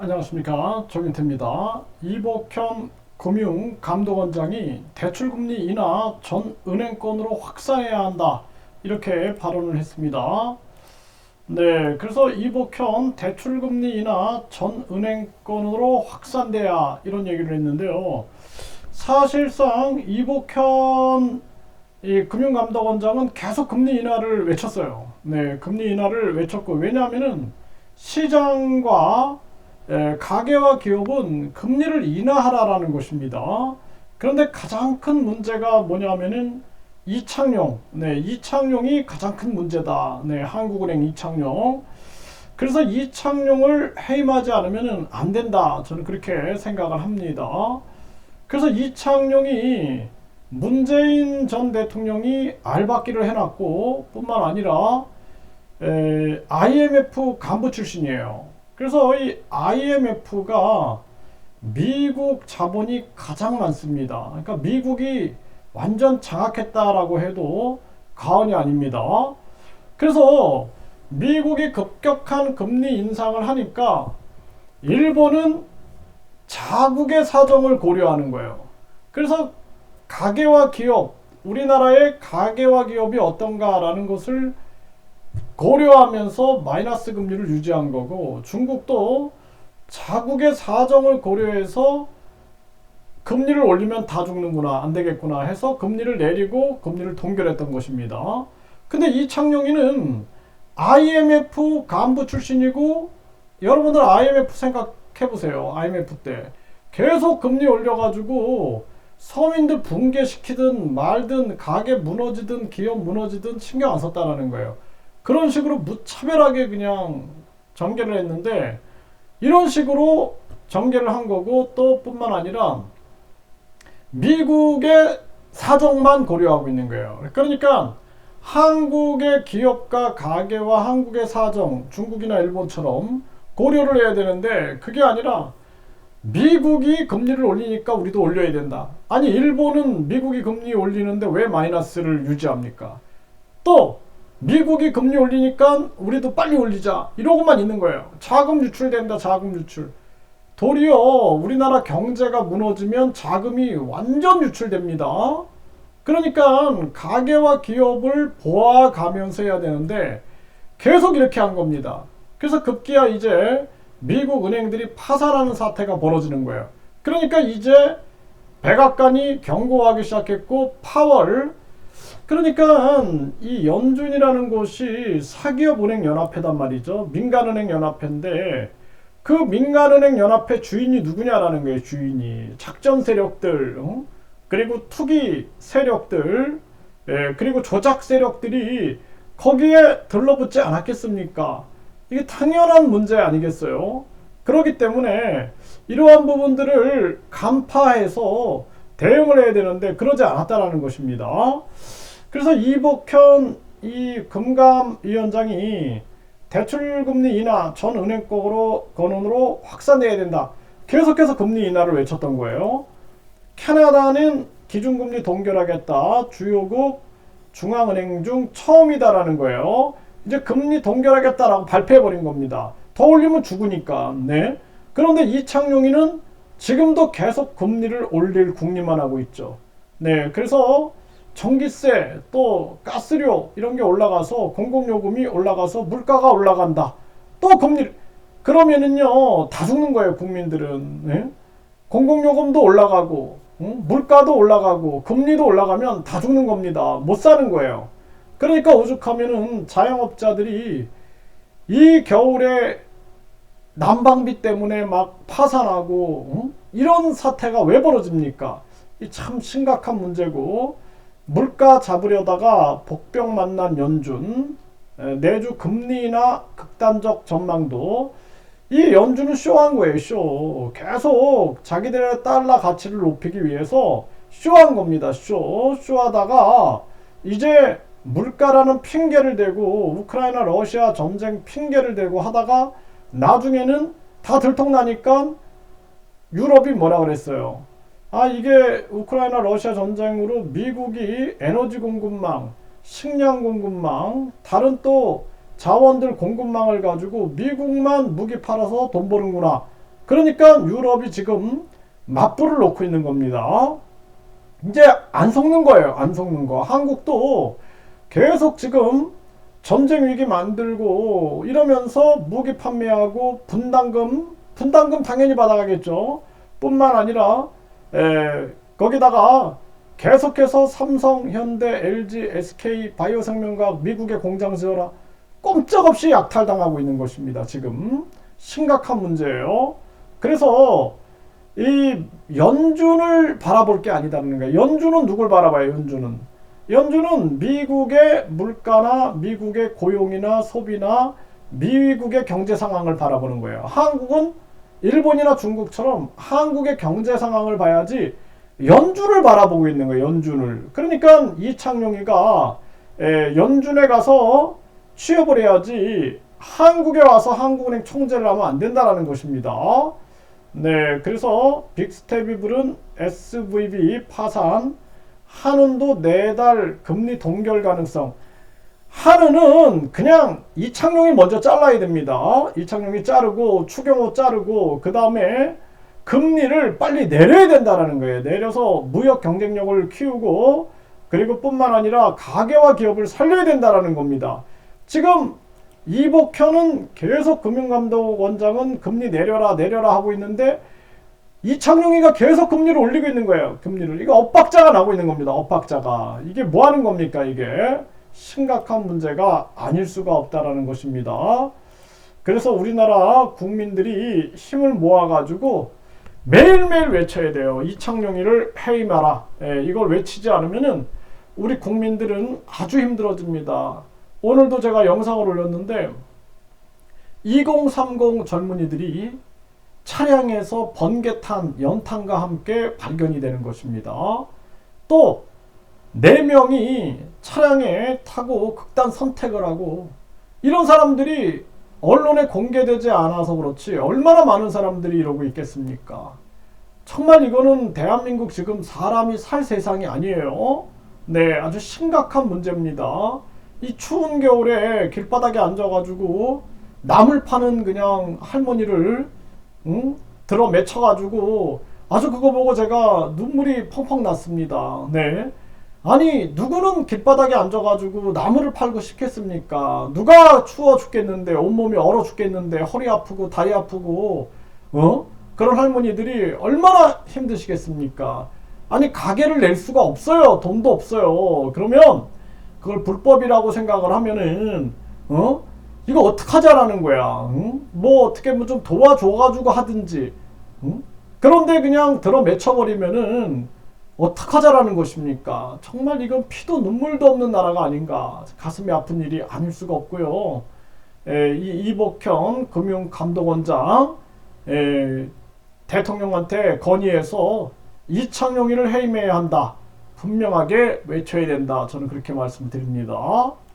안녕하십니까, 정윤태입니다. 이복현 금융감독원장이 대출금리 인하 전 은행권으로 확산해야 한다, 이렇게 발언을 했습니다. 네, 그래서 이복현 대출금리 인하 전 은행권으로 확산돼야, 이런 얘기를 했는데요. 사실상 이복현 이 금융감독원장은 계속 금리 인하를 외쳤어요. 네, 금리 인하를 외쳤고, 왜냐하면은 시장과 가계와 기업은 금리를 인하하라라는 것입니다. 그런데 가장 큰 문제가 뭐냐면은 이창용, 이창용이 가장 큰 문제다. 네, 한국은행 이창용. 그래서 이창용을 해임하지 않으면은 안 된다. 저는 그렇게 생각을 합니다. 그래서 이창용이 문재인 전 대통령이 알박기를 해놨고, 뿐만 아니라 IMF 간부 출신이에요. 그래서 이 IMF가 미국 자본이 가장 많습니다. 그러니까 미국이 완전 장악했다라고 해도 과언이 아닙니다. 그래서 미국이 급격한 금리 인상을 하니까 일본은 자국의 사정을 고려하는 거예요. 그래서 가계와 기업, 우리나라의 가계와 기업이 어떤가라는 것을 고려하면서 마이너스 금리를 유지한 거고, 중국도 자국의 사정을 고려해서 금리를 올리면 다 죽는구나, 안 되겠구나 해서 금리를 내리고 금리를 동결했던 것입니다. 근데 이창용이는 IMF 간부 출신이고, 여러분들 IMF 생각해 보세요. IMF 때 계속 금리 올려가지고 서민들 붕괴시키든 말든 가게 무너지든 기업 무너지든 신경 안 썼다라는 거예요. 그런 식으로 무차별하게 그냥 전개를 했는데, 이런 식으로 전개를 한 거고, 또 뿐만 아니라 미국의 사정만 고려하고 있는 거예요. 그러니까 한국의 기업과 가계와 한국의 사정, 중국이나 일본처럼 고려를 해야 되는데, 그게 아니라 미국이 금리를 올리니까 우리도 올려야 된다. 아니, 일본은 미국이 금리 올리는데 왜 마이너스를 유지합니까? 또 미국이 금리 올리니까 우리도 빨리 올리자, 이러고만 있는 거예요. 자금 유출된다, 자금 유출. 도리어 우리나라 경제가 무너지면 자금이 완전 유출됩니다. 그러니까 가계와 기업을 보아가면서 해야 되는데 계속 이렇게 한 겁니다. 그래서 급기야 이제 미국 은행들이 파산하는 사태가 벌어지는 거예요. 그러니까 이제 백악관이 경고하기 시작했고, 파월, 그러니까 이 연준이라는 곳이 사기업 은행 연합회단 말이죠. 민간은행 연합회인데, 그 민간은행 연합회 주인이 누구냐라는 거예요. 주인이 작전 세력들, 그리고 투기 세력들, 그리고 조작 세력들이 거기에 들러붙지 않았겠습니까? 이게 당연한 문제 아니겠어요? 그렇기 때문에 이러한 부분들을 간파해서 대응을 해야 되는데 그러지 않았다라는 것입니다. 그래서 이복현 이 금감위원장이 대출금리 인하 전 은행권으로 확산돼야 된다, 계속해서 금리 인하를 외쳤던 거예요. 캐나다는 기준금리 동결하겠다, 주요국 중앙은행 중 처음이다라는 거예요. 이제 금리 동결하겠다라고 발표해버린 겁니다. 더 올리면 죽으니까. 네. 그런데 이창용이는 지금도 계속 금리를 올릴 궁리만 하고 있죠. 네. 그래서 전기세, 또 가스료 이런 게 올라가서 공공요금이 올라가서 물가가 올라간다. 또 금리, 그러면은요 다 죽는 거예요, 국민들은. 네? 공공요금도 올라가고, 물가도 올라가고, 금리도 올라가면 다 죽는 겁니다. 못 사는 거예요. 그러니까 오죽하면은 자영업자들이 이 겨울에 난방비 때문에 막 파산하고, 이런 사태가 왜 벌어집니까? 이 참 심각한 문제고, 물가 잡으려다가 복병 만난 연준, 내주 금리 인하 극단적 전망도, 이 연준은 쇼한 거예요. 쇼. 계속 자기들의 달러 가치를 높이기 위해서 쇼한 겁니다. 쇼하다가 이제 물가라는 핑계를 대고, 우크라이나 러시아 전쟁 핑계를 대고 하다가 나중에는 다 들통나니까 유럽이 뭐라 그랬어요? 아, 이게 우크라이나 러시아 전쟁으로 미국이 에너지 공급망, 식량 공급망, 다른 또 자원들 공급망을 가지고 미국만 무기 팔아서 돈 버는구나, 그러니까 유럽이 지금 맞불을 놓고 있는 겁니다. 이제 안 속는 거예요. 안 속는 거. 한국도 계속 지금 전쟁 위기 만들고 이러면서 무기 판매하고 분담금 당연히 받아가겠죠. 뿐만 아니라 거기다가 계속해서 삼성, 현대, LG, SK, 바이오생명과학 미국의 공장 지어라 꼼짝없이 약탈당하고 있는 것입니다. 지금 심각한 문제예요. 그래서 이 연준을 바라볼 게 아니다는 거예요. 연준은 누굴 바라봐요? 연준은 미국의 물가나 미국의 고용이나 소비나 미국의 경제 상황을 바라보는 거예요. 한국은 일본이나 중국처럼 한국의 경제 상황을 봐야지 연준을 바라보고 있는 거예요. 연준을. 그러니까 이창용이가 연준에 가서 취업을 해야지 한국에 와서 한국은행 총재를 하면 안 된다는 것입니다. 네, 그래서 빅스텝이 부른 SVB 파산, 한은도 4달 금리 동결 가능성. 한은은 그냥 이창용이 먼저 잘라야 됩니다. 이창용이 자르고 추경호 자르고 그 다음에 금리를 빨리 내려야 된다는 거예요. 내려서 무역 경쟁력을 키우고 그리고 뿐만 아니라 가계와 기업을 살려야 된다는 겁니다. 지금 이복현은 계속 금융감독원장은 금리 내려라 하고 있는데 이창용이가 계속 금리를 올리고 있는 거예요. 금리를. 이거 엇박자가 나고 있는 겁니다. 엇박자가. 이게 뭐 하는 겁니까? 이게 심각한 문제가 아닐 수가 없다라는 것입니다. 그래서 우리나라 국민들이 힘을 모아가지고 매일매일 외쳐야 돼요. 이창용이를 해임하라. 이걸 외치지 않으면은 우리 국민들은 아주 힘들어집니다. 오늘도 제가 영상을 올렸는데 2030 젊은이들이 차량에서 번개탄, 연탄과 함께 발견이 되는 것입니다. 또 4명이 차량에 타고 극단 선택을 하고 이런 사람들이 언론에 공개되지 않아서 그렇지 얼마나 많은 사람들이 이러고 있겠습니까? 정말 이거는 대한민국 지금 사람이 살 세상이 아니에요. 네, 아주 심각한 문제입니다. 이 추운 겨울에 길바닥에 앉아가지고 나물 파는 그냥 할머니를 들어 맺혀가지고 아주 그거 보고 제가 눈물이 펑펑 났습니다. 네. 아니 누구는 길바닥에 앉아가지고 나무를 팔고 싶겠습니까? 누가 추워 죽겠는데 온몸이 얼어 죽겠는데 허리 아프고 다리 아프고 그런 할머니들이 얼마나 힘드시겠습니까? 아니 가게를 낼 수가 없어요. 돈도 없어요. 그러면 그걸 불법이라고 생각을 하면은 이거 어떡하자라는 거야. 뭐 어떻게 뭐 좀 도와줘가지고 하든지. 그런데 그냥 들어 맺혀버리면은 어떡하자라는 것입니까? 정말 이건 피도 눈물도 없는 나라가 아닌가. 가슴이 아픈 일이 아닐 수가 없고요. 이 이복현 금융감독원장 대통령한테 건의해서 이창용이를 해임해야 한다. 분명하게 외쳐야 된다. 저는 그렇게 말씀드립니다.